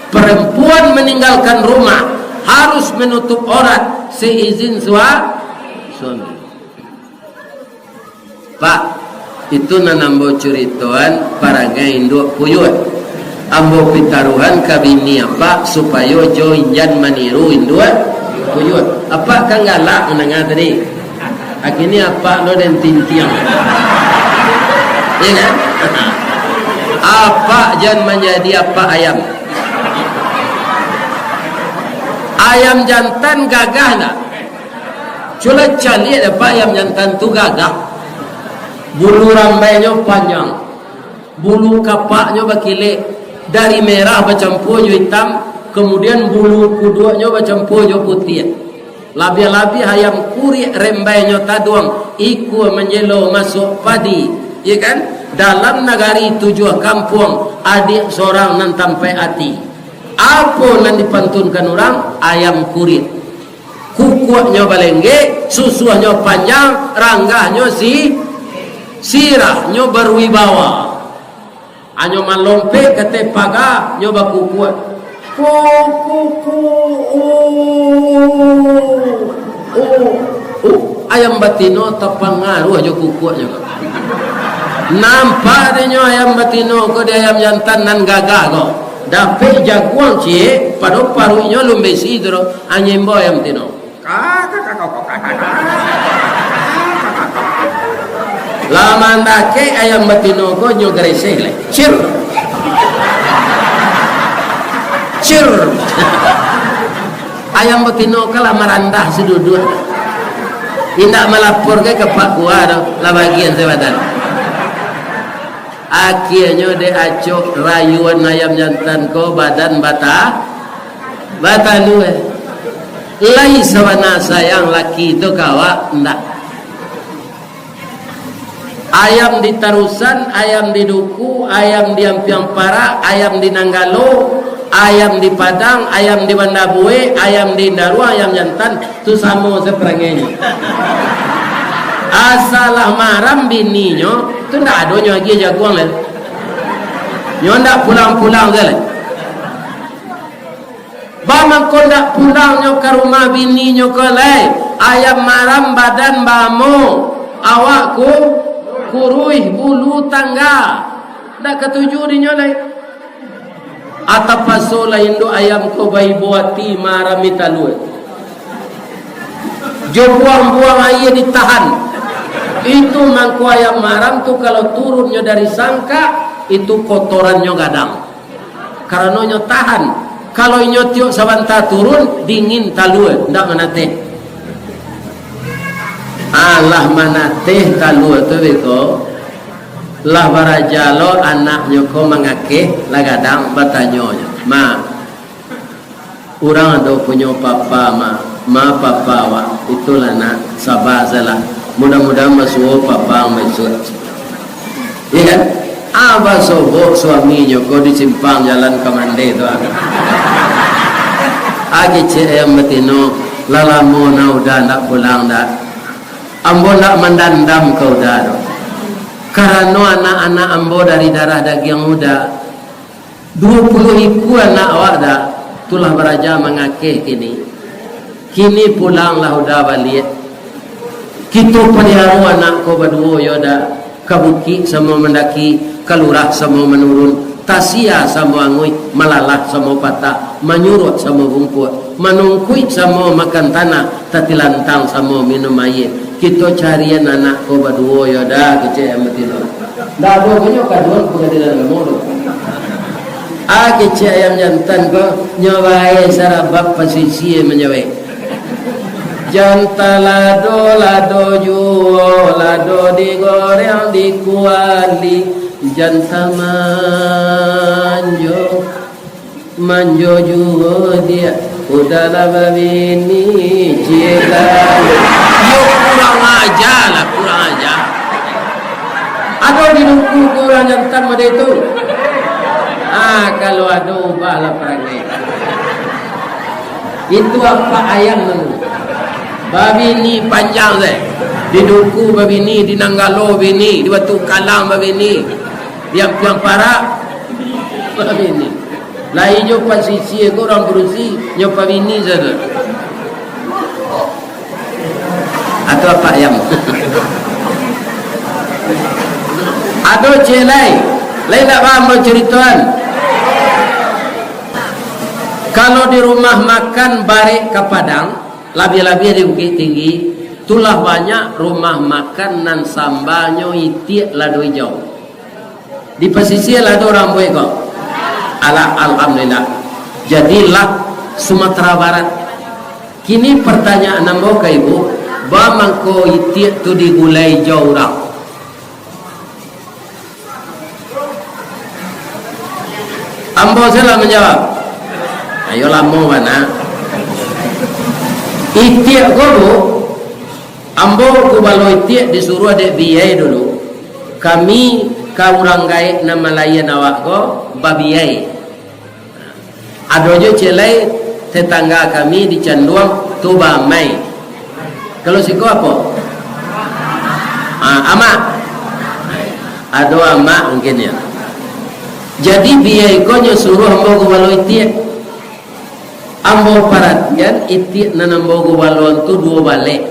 Perempuan meninggalkan rumah harus menutup aurat seizin suami. Pak itu nanambo curitoan parangai induk puyut ambo pitaruhan kabini apa supaya jo injan maniru induk puyut apa kan galak menengah tadi akhirnya apa lo dan tintiang ya kan apa jan menjadi apa ayam jantan gagah nak cula cali apa ayam jantan tu gagah bulu rambainya panjang, bulu kapaknya berkilik dari merah bercampur hitam, kemudian bulu kuduanya bercampur putih. Labi-labi ayam kuri rembainya taduang, iku menjelo masuk padi, ya kan? Dalam negari tujuh kampung, adik seorang nan tampai hati. Apa nan dipantunkan orang? Ayam kurit. Kukuaknya balengge, susunya panjang, ranggahnya sirah nyo berwibawa anyo malompe kete paga nyo bakukuat ayam batino tapangaruh aja kukuatnya nampak denyo ayam batino ko dia ayam jantan nan gagah ko dapet jaguang cie pada parunya lumbe sidro anyembo ayam tino lama ndake ayam batino ko nyo greseh le cir ayam batino kala marandah sedudut indak melapor ke pak gua do la bagian sebadan akhirnya de acok rayuan ayam jantan ko badan bata lu lai sawana sayang laki itu kawa ndak ayam di Tarusan, ayam di Duku, ayam di Ampiampara, ayam di Nanggalo, ayam di Padang, ayam di Bandabue, ayam di Indarua, ayam jantan tu sama seperangnya. Asalah maram bininya tu ndak ada lagi jagoan lah. Nyo ndak pulang-pulang dah. Bamang ko ndak pulang nyo ke rumah bininya ke lai. Ayam maram badan bamo. Awakku kurui bulu tangga. Ndak ketuju dinyo lai. Atapasola indo ayam ko bai buati maram italu. Jo buang-buang air ditahan. Itu mangku ayam maram tu kalau turunnya dari sangka itu kotorannya gadang. Karena nyo tahan. Kalau nyo tiok sabanta turun dingin talue ndak manate. Allah manate talue tu beko. Lah barajalo anaknya ko mangake lagadang batanyo. Ma urang do punya papa ma papa wa itulah nak sabazalah. Mudah-mudahan masuk papa masuk. Iya kan? Abah sobok suaminya kau disimpang jalan ke mande tu. Agi cik metino lalamu na udah nak pulang dah. Ambo nak mendandam kau dah. Karena anak-anak ambo dari darah daging muda 20 iku anak awak dah. Itulah beraja mengakeh kini. Kini pulanglah udah balik. Kita peliharu anak ko berdua yoda kabuki sama mendaki kalurah sama menurun tasia sama angui malalah sama patah menyurut sama bungkut menungkui sama makan tanah tatilantang sama minum air. Kita carian anak ko berdua yoda kecil amatino dah dua punya kaduan pengadilan memodo kecil ayam jantan ko nyawai sarabab pasisi menyawai janta lado juo lado digoreng dikuali janta manjo juo dia udah lama bini cila yo kurang aja ada di duku kurang jantan pada itu kalau ada ubahlah perangai itu apa ayam nemu babi ni panjang saya di Duku babi ni, di Nanggalo babi ni, di Batu Kalang babi ni, di Ampiampara babi ni. Lain jo pasisi ko orang berusi nyo babi ni saja. Atau apa ayam? Ado celai, lain tak paham cerituan. Kalau di rumah makan barik ke Padang lebih-lebih di Bukit Tinggi, itulah banyak rumah makan nan sambalnya itiak lado hijau. Di pesisir lado rambut kok. Alhamdulillah. Jadilah Sumatera Barat. Kini pertanyaan nambah ke ibu, bamang ko itiak tu digulai hijau orang. Ambo salah menjawab. Ayo lamo mana? Itiak ko ambo ko balo itiak disuruh adek biaya dulu. Kami ka urang gaek nama layan awak ko babiyai. Adojo celai tetangga kami di Canduang tu bamai. Kalau siko apa? Ama. Ado ama mungkin ya. Jadi biaya ko nyo suruh ambo ko balo itiak. Ambo perhatian iti nanambo gubalon tu dua balik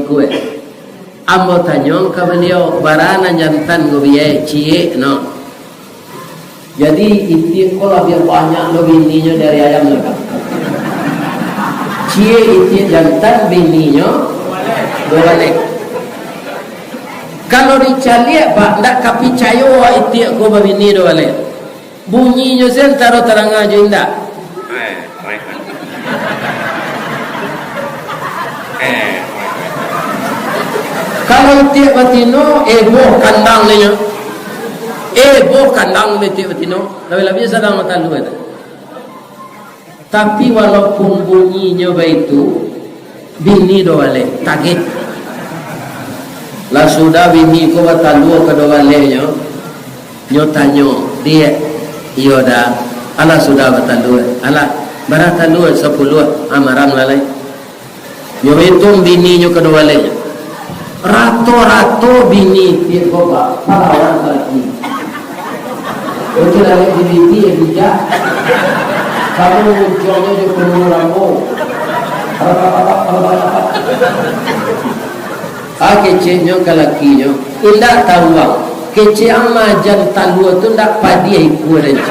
kue. Ambo tanyong ke beliau barana jantan gobiye cie no. Jadi iti ko lebih banyak lo bininya dari ayam leka. Cie iti jantan bininya dua balik. Kalau dicaliak pak ndak kapicayo iti ko babini dua balik. Bunyinya sen taruh terang aja indah. Kalau tiap batino, boh kandang lenya, boh kandang le tiap batino, lebih-lebih sedang mata lu itu. Tapi walaupun bunyinya begitu, bini doale, kaget. lah sudah bini ko batalua kedua lehnya nyo tanyo dia iyo dah ala sudah batalua ala baratalua 10 amaram lalai nyo hitung bini nyo kedua lehnya rato-rato bini dia ko ba pahlawan lagi betul lagi di bini ya bijak kamu munculnya jo penuh rambo kecenya kalakinya indah tahu kece amajan talua tu ndak padi iku aja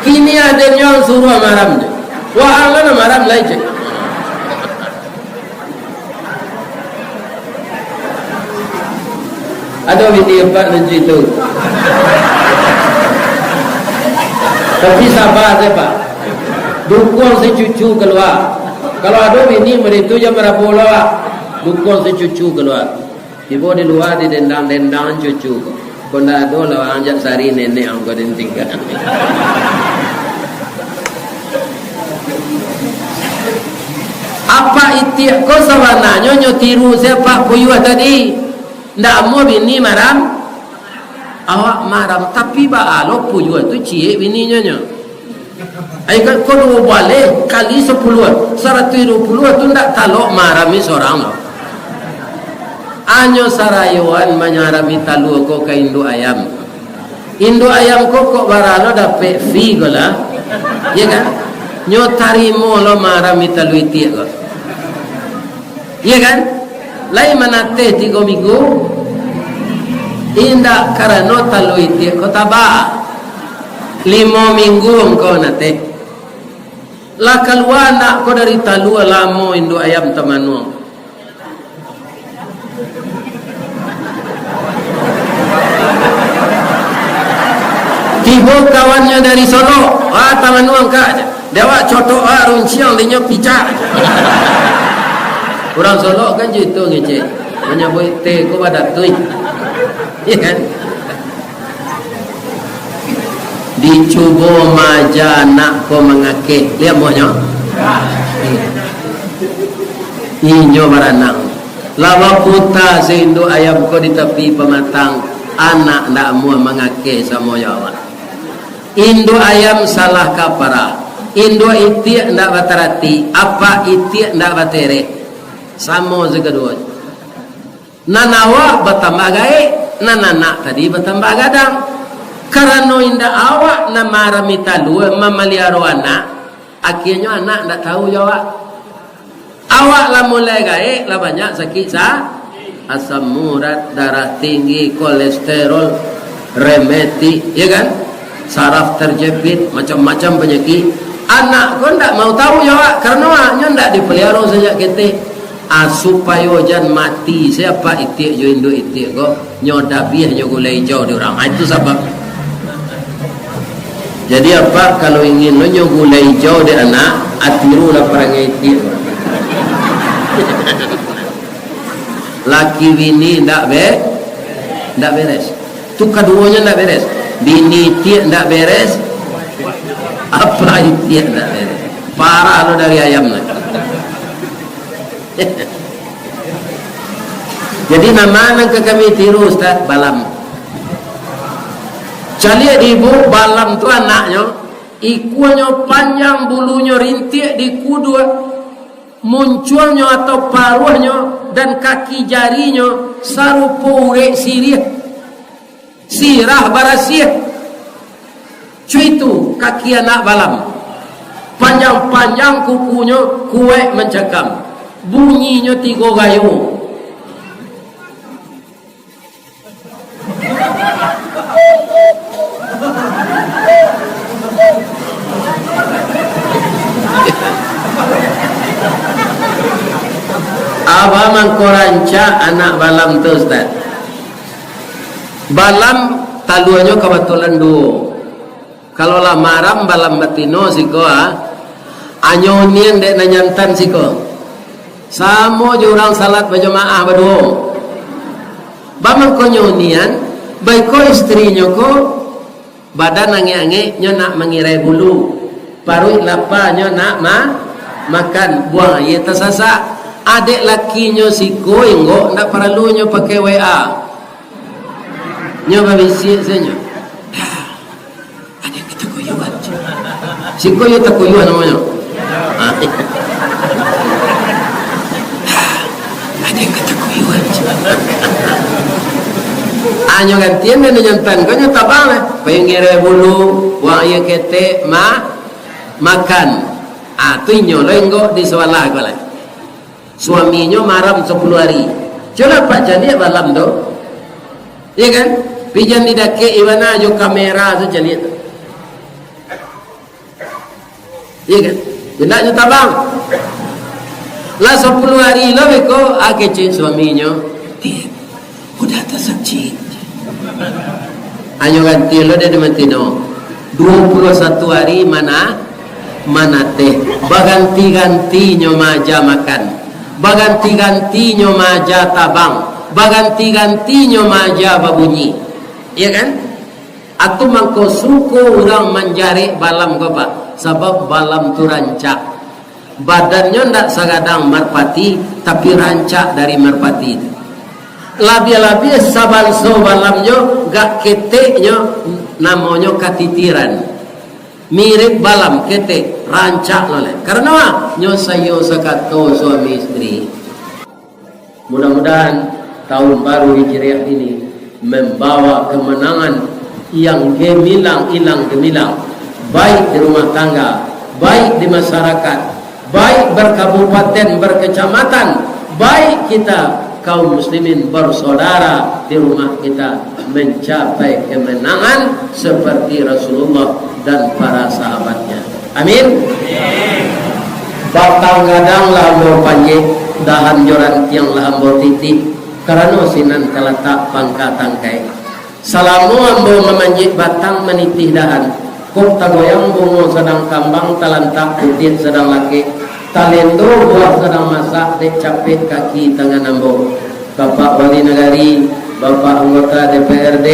kini adanya suruh maramnya wah mana maram lagi ada video apa nanti itu tapi sabar deh pak dukung si cucu keluar kalau ada ini meritu jam merabola dukung si cucu keluar ibu di luar di dendang-dendang cucu konda ada lah anjak sari nenek ang kau tinggal apa itiak kau sawananya nyo tiru siapa kuyuh tadi ndak mau bini maram awak maram tapi baalo puyuh tu cie bininya nyo aikat kau dua balik kali 10 120 tu ndak talok marami seorang lo anyo sarayuan menyarami talu ko ke Indo ayam ko kok barano dapat fee gola ya kan nyo tarimo lo marami talu iti ko ya kan lain manate 3 minggu indak karano talu iti ko taba 5 minggu engkau nate la keluar nak ko dari talu lamo Indo ayam tamanu tiba kawannya dari Solo taman nuang ka dewa cotok runciang dinya pica orang Solo kan gitu ngece menyebut teh ko badatui ya kan dicoba maja nak ko mengake lihat monya inyo baranang lawa puta seindo ayam ko di tepi pematang anak ndak mau mengake sama yawa Indo ayam salah kapara Indo iti ndak batarati apa iti ndak batere samo segadua nanawa bertambah gae nanana tadi bertambah gadang karena inda awak na maramita dua mamaliaro anak akhirnya anak ndak tahu jawab awak lah mulai gae lah banyak sakit asam urat darah tinggi kolesterol remeti ya kan saraf terjepit macam-macam penyakit anak kau ndak mau tahu jawab karena anaknya ndak dipelihara sejak kecil supaya jan mati siapa itik jo indo itik ko nyodabiah jo gulai hijau di orang itu sebab jadi apa kalau ingin nyo gulai hijau di anak atiru lah perangai itik laki bini ndak beres tu keduanya ndak beres bini itik ndak beres apa itik ndak beres parah lo dari ayam lah. Jadi nama nang ke kami tiru Ustaz balam. Cali ibu balam tu anaknya, ikunya panjang bulunya rintik di kudu munculnya atau paruhnya dan kaki jarinya sarupa urek sirah barasiah. Cuy itu kaki anak balam. Panjang-panjang kukunya kuek mencekam. Bunyinya 3 gayo. Abah mangkoranca anak balam tu Ustaz. Balam taluannya kebetulan 2. Kalau lah maram balam batino siko anyonian dek nanyantan siko. Samo jurang salat berjamaah berdua. Bamang ko nyonian, baik ko istrinya ko badan ange-ange nyo nak mengirai bulu. Paruh lapa nyo nak makan buang ye tasasa. adik lakinya si koi enggak ndak perlunya pakai WA nyoba bisik saja adik kita kuyuan si koi tak kuyuan namanya adik kita kuyuan anyo gantian dan nyantan kau nyata bang pengira bulu wang ye kete makan tuinyo lenggo di sewalah kau lah suaminya maram 10 hari coba pak jadi malam do iya kan pijan di dake iwana jo kamera tu jadi iya kan tidak nyata bang lah 10 hari lo beko akece suaminya dia udah tersaksi ayo ganti lo dari matino 21 hari mana teh baganti-gantinya maja makan baganti-gantinya maja tabang baganti-gantinya maja babunyi iya kan atau mangko suku orang menjari balam ko pak sebab balam tu rancak badannya ndak sagadang merpati tapi rancak dari merpati labi-labi sabalso balamnya gak keteknya namanya katitiran mirip balam ketek rancak oleh karena nyosayo sakato suami istri. Mudah-mudahan tahun baru Hijriah ini membawa kemenangan yang gemilang ilang gemilang baik di rumah tangga baik di masyarakat baik berkabupaten berkecamatan baik kita kaum muslimin bersaudara di rumah kita mencapai kemenangan seperti Rasulullah dan para sahabatnya. Amin. Batang gadang lambo panjang dahan joran tiang lambo titik karena sinan keletak pangkat tangkai. Salamu ambo memanjik batang menitih dahan. Kok tagoyang bungo sedang kambang talantak putih sedang laki. Talendo buah sedang masak dek capit kaki tangan ambo. Bapak wali negari, bapak anggota DPRD,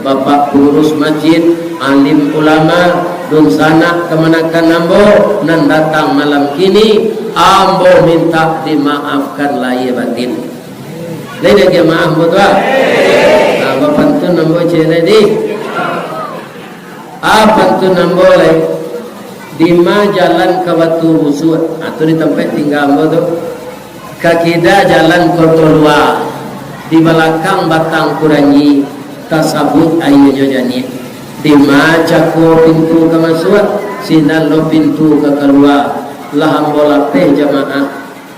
bapak pengurus masjid, alim ulama, dun sanak kemenakan ambo nan datang malam kini ambo minta dimaafkan lahir batin. Lede ke maaf betul? Nah, bapak tu ambo cere di. Apa tu ambo leh? Di ma jalan ke Batu Busut atau di tempat tinggal ambo tu kakida jalan Kotolua di belakang batang kuranyi tasabut ayunya jani di ma cako pintu ke masuk sinan lo pintu ke keluar laham bola teh jamaah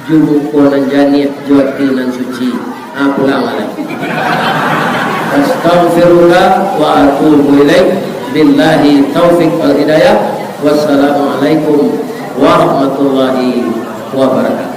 jubu konan jani juati nan suci pulang alai astaghfirullah wa atubu ilaih billahi taufiq wal hidayah. Wassalamualaikum warahmatullahi wabarakatuh.